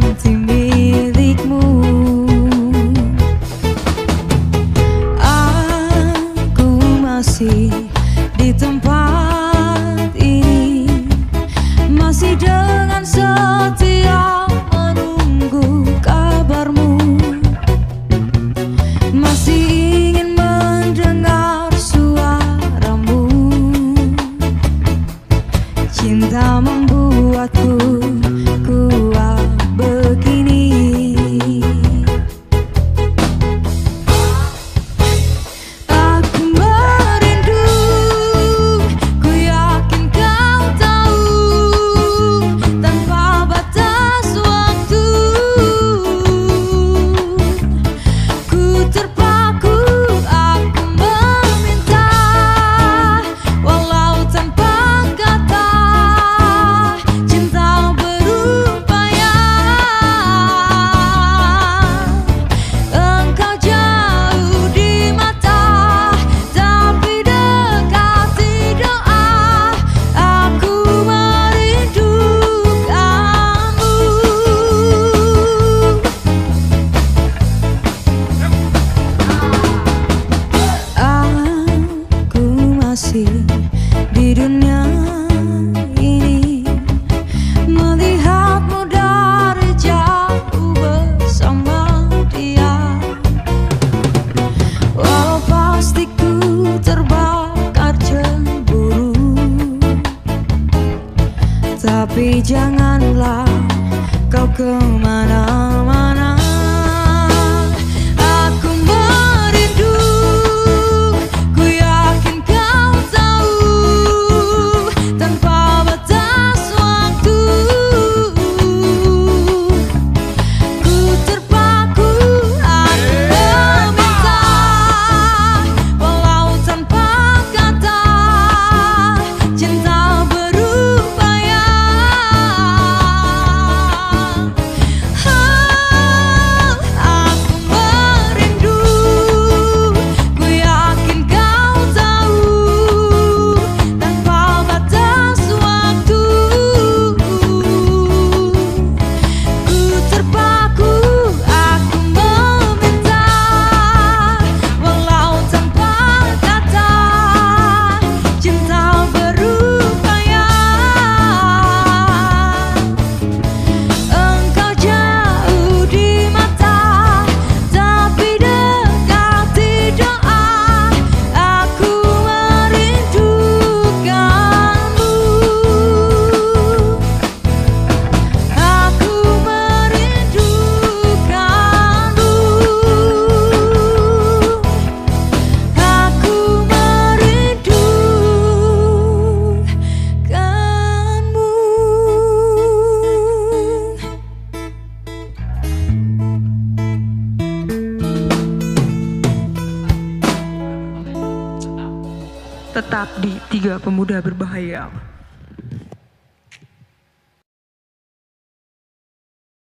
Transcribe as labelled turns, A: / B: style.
A: nanti milikmu. Aku masih di tempat ini, masih dengan setia menunggu kabarmu, masih ingin mendengar suaramu. Cinta membuatku kuat begini. Aku merindu, ku yakin kau tahu, tanpa batas waktu. Ku terpaku, aku meminta, walau tanpa kata. Cinta berupaya, engkau jauh di mata, tapi dekat di doa. Aku merindukanmu. Aku masih di dunia ini, melihatmu dari jauh bersama dia. Walau pasti ku terbakar cemburu, tapi janganlah kau kemana-mana. Aku merindu, ku yakin kau tahu, tanpa batas waktu. Ku terpaku, aku meminta, walau tanpa kata. Cinta berupaya, aku merindu, ku yakin kau tahu, tanpa batas waktu. Ku terpaku, aku meminta, walau tanpa kata. Cinta berupaya, engkau jauh di mata, tapi dekat di doa. Aku merindukanmu. Aku merindukanmu. Aku merindukanmu.
B: Tetap di Tiga Pemuda Berbahaya.